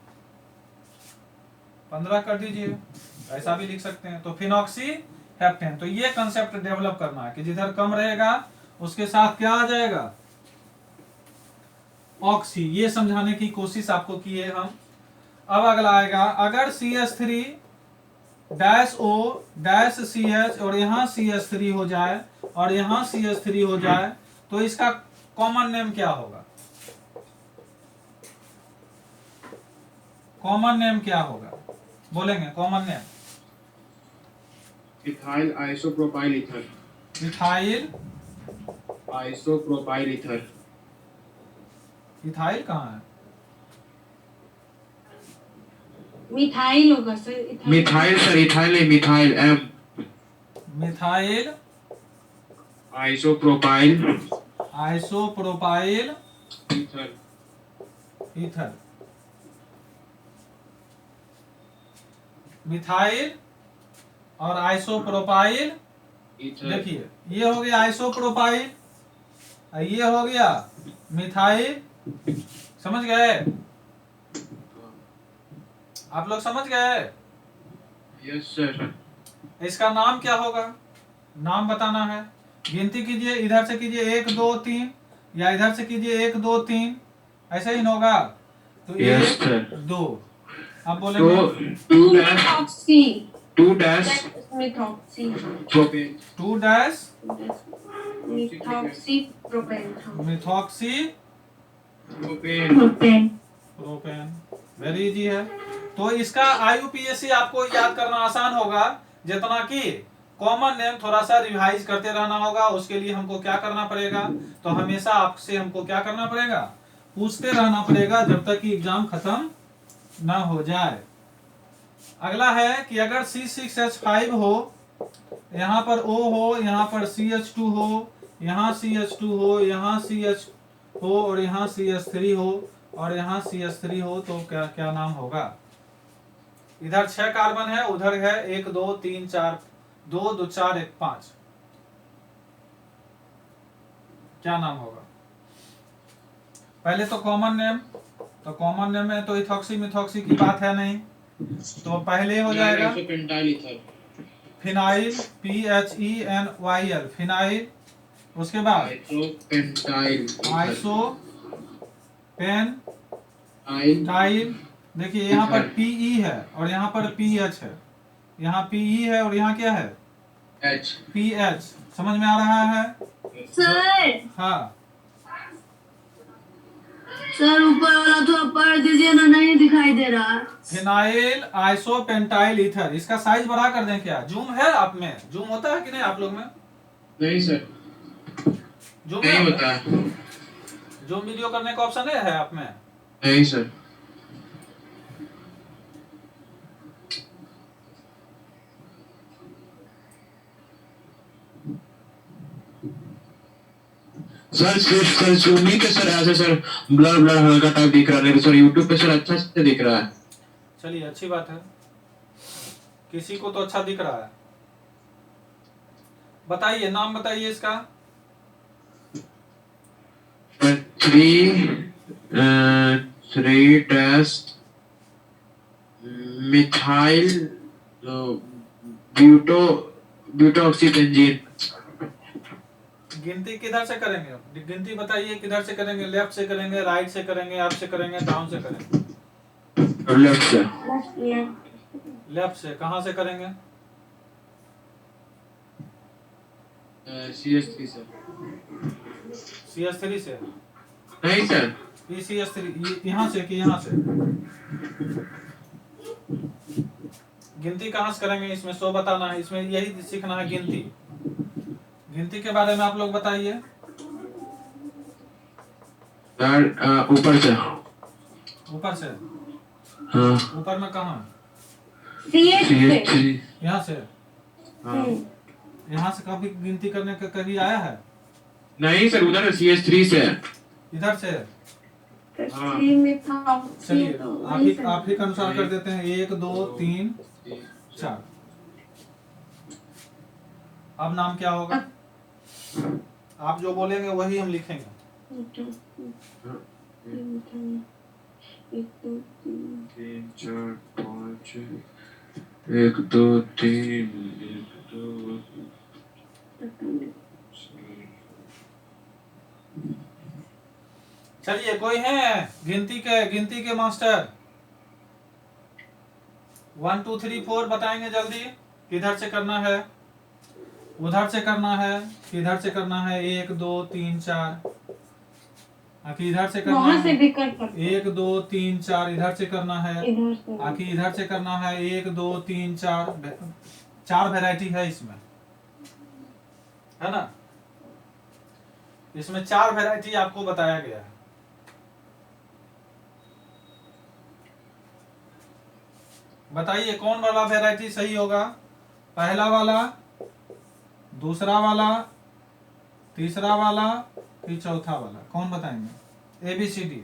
S1: 15 कर दीजिए, ऐसा भी लिख सकते हैं। तो फिनॉक्सी हेप्टेन, तो ये कंसेप्ट डेवलप करना है कि जिधर कम रहेगा उसके साथ क्या आ जाएगा? ऑक्सी। ये समझाने की कोशिश आपको की है हम। अब अगला आएगा, अगर CH3 dash O dash CH और यहाँ CH3 हो जाए और यहाँ CH3 हो जाए, तो इसका कॉमन नेम क्या होगा? कॉमन नेम क्या होगा? बोलेंगे common name?
S3: Methyl isopropyl ether.
S1: Methyl
S3: isopropyl ether.
S1: Ethyl कहाँ है?
S5: मिथाइल होगा sir, ethyl.
S3: Methyl sir, ethyl नहीं, methyl M.
S1: Methyl
S3: isopropyl
S1: isopropyl
S3: ether.
S1: Ether. Methyl और आइसोप्रोपाइल।
S3: ईथर।
S1: देखिए ये हो गया आइसोप्रोपाइल और ये हो गया मिथाइल। समझ गए? आप लोग समझ गए?
S3: Yes sir.
S1: इसका नाम क्या होगा? नाम बताना है। गिनती कीजिए, इधर से कीजिए 1 2 3 या इधर से कीजिए 1 2 3, ऐसे ही न होगा तो
S3: Yes,
S1: 1
S3: sir.
S1: 2 आप
S3: तो
S1: बोलेंगे
S3: 2 dash
S5: methoxy.
S3: 2 dash
S5: methoxy.
S3: Propane.
S1: 2 dash
S5: methoxy propane.
S1: Methoxy
S3: propane.
S6: Propane.
S1: Propane. Very easy है। तो इसका आईयूपीएसी आपको याद करना आसान होगा, जितना कि कॉमन नेम थोड़ा सा रिवाइज करते रहना होगा। उसके लिए हमको क्या करना पड़ेगा? तो हमेशा आपसे हमको क्या करना पड़ेगा? पूछते रहना पड़ेगा जब तक कि एग्जाम खत्म ना हो जाए। अगला है कि अगर C6H5 हो, यहाँ पर O हो, यहाँ पर CH2 हो, यहाँ CH2 हो, यहाँ CH हो और यहाँ CH3 हो और यहाँ CH3 हो, तो क्या क्या नाम होगा? इधर 6 कार्बन है, उधर है 1 2 3 4, 2 2 4 1 5। क्या नाम होगा? पहले तो कॉमन नेम, तो कॉमन नेम में तो इथॉक्सी मिथॉक्सी की बात है नहीं, तो पहले हो जाएगा
S3: isopentyl ether.
S1: Phenyl PHENYL phenyl. उसके बाद
S3: आइसोपेंटाइल
S1: आइसो पेन
S3: आइल।
S1: टाइल। देखिए यहाँ पर PE है और यहाँ पर PH है, यहाँ PE है और यहाँ क्या है?
S3: एच।
S1: PH। समझ में आ रहा है?
S6: सर
S1: हाँ
S6: सर ऊपर वाला थोड़ा पढ़ दीजिए ना, नहीं दिखाई दे रहा है।
S1: Phenyl isopentyl ether. इसका साइज बढ़ा कर दें क्या? जूम है आप में? जूम होता है कि नहीं आप लोग में?
S3: नहीं सर,
S1: जूम
S3: नहीं
S1: है?
S3: होता है।
S1: जूम वीडियो करने का ऑप्शन है आप में?
S3: नहीं सर। सर सिर्फ सर जूम ही पे सर ऐसे सर ब्लर ब्लर हल्का टाइप दिख रहा है, नहीं तो सर यूट्यूब पे सर अच्छा से दिख रहा है।
S1: चलिए अच्छी बात है, किसी को तो अच्छा दिख रहा है। बताइए नाम बताइए इसका।
S3: 3 डैश मिथाइल ब्यूटोक्सीबेंजीन।
S1: गिनती किधर से करेंगे? गिनती बताइए किधर से करेंगे? लेफ्ट से करेंगे, राइट से करेंगे, अप से करेंगे, डाउन से करेंगे?
S3: लेफ्ट से।
S1: लेफ्ट से। कहाँ से करेंगे?
S3: CS3 से।
S1: CH3 से?
S3: नहीं सर,
S1: ये CH3 यहाँ से कि यहाँ से? गिनती कहाँ से करेंगे? इसमें 100 बताना है, इसमें यही सीखना है गिनती। गिनती के बारे में आप लोग बताइए।
S3: ऊपर से।
S1: ऊपर से?
S3: हाँ।
S1: ऊपर में कहाँ?
S3: CS3।
S1: यहाँ से?
S3: हाँ।
S1: यहाँ से कभी गिनती करने का कभी आया है?
S3: नहीं सर, उधर CS3 से।
S1: इधर से?
S3: हाँ।
S1: चलिए आप ही का अनुसार कर देते हैं। 1 2 3 4। अब नाम क्या होगा? आप जो बोलेंगे वही हम लिखेंगे।
S3: 3 4 5 1 2 3 1 2।
S1: चलिए कोई है गिनती के मास्टर? 1 2 3 4 बताएंगे जल्दी। किधर से करना है? उधर से करना है, किधर से करना है? 1 2 3 4। आखिर इधर से करना
S5: वहां से
S1: है।
S5: भी कर सकते
S1: 1 2 3 4 इधर से करना है।
S5: इधर से।
S1: आखिर इधर से करना है 1 2 3 4। 4 वैरायटी है इसमें, है ना। इसमें 4 वैरायटी आपको बताया गया है। बताइए कौन वाला वैरायटी सही होगा? पहला वाला, दूसरा वाला, तीसरा वाला कि चौथा वाला? कौन बताएंगे? ABCD।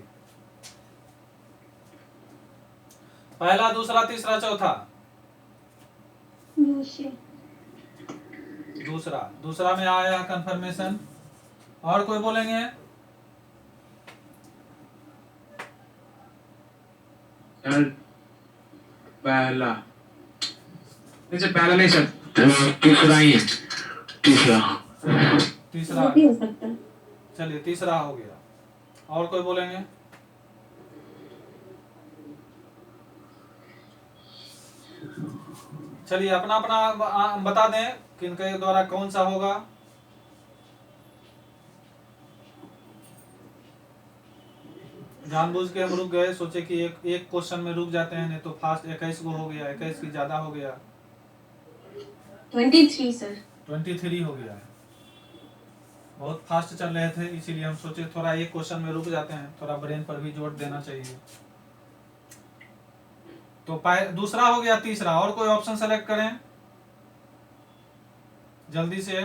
S1: पहला, दूसरा, तीसरा, चौथा। दूसरा में आया कंफर्मेशन। और कोई बोलेंगे?
S3: सर पहला, नहीं सर पहला नहीं सर, तीसरा ही है। तीसरा
S1: तीसरा
S2: वो भी हो सकता है।
S1: चलिए तीसरा हो गया। और कोई बोलेंगे? चलिए अपना अपना बता दें किनके द्वारा कौन सा होगा। जानबूझ के हम रुक गए, सोचे कि एक क्वेश्चन में रुक जाते हैं, नहीं तो फास्ट 21 को हो गया, 21 की ज्यादा हो गया,
S5: 23 सर।
S1: 23 हो गया है। बहुत फास्ट चल रहे थे, इसीलिए हम सोचे थोड़ा एक क्वेश्चन में रुक जाते हैं, थोड़ा ब्रेन पर भी जोर देना चाहिए। तो दूसरा हो गया, तीसरा। और कोई ऑप्शन सेलेक्ट करें जल्दी से।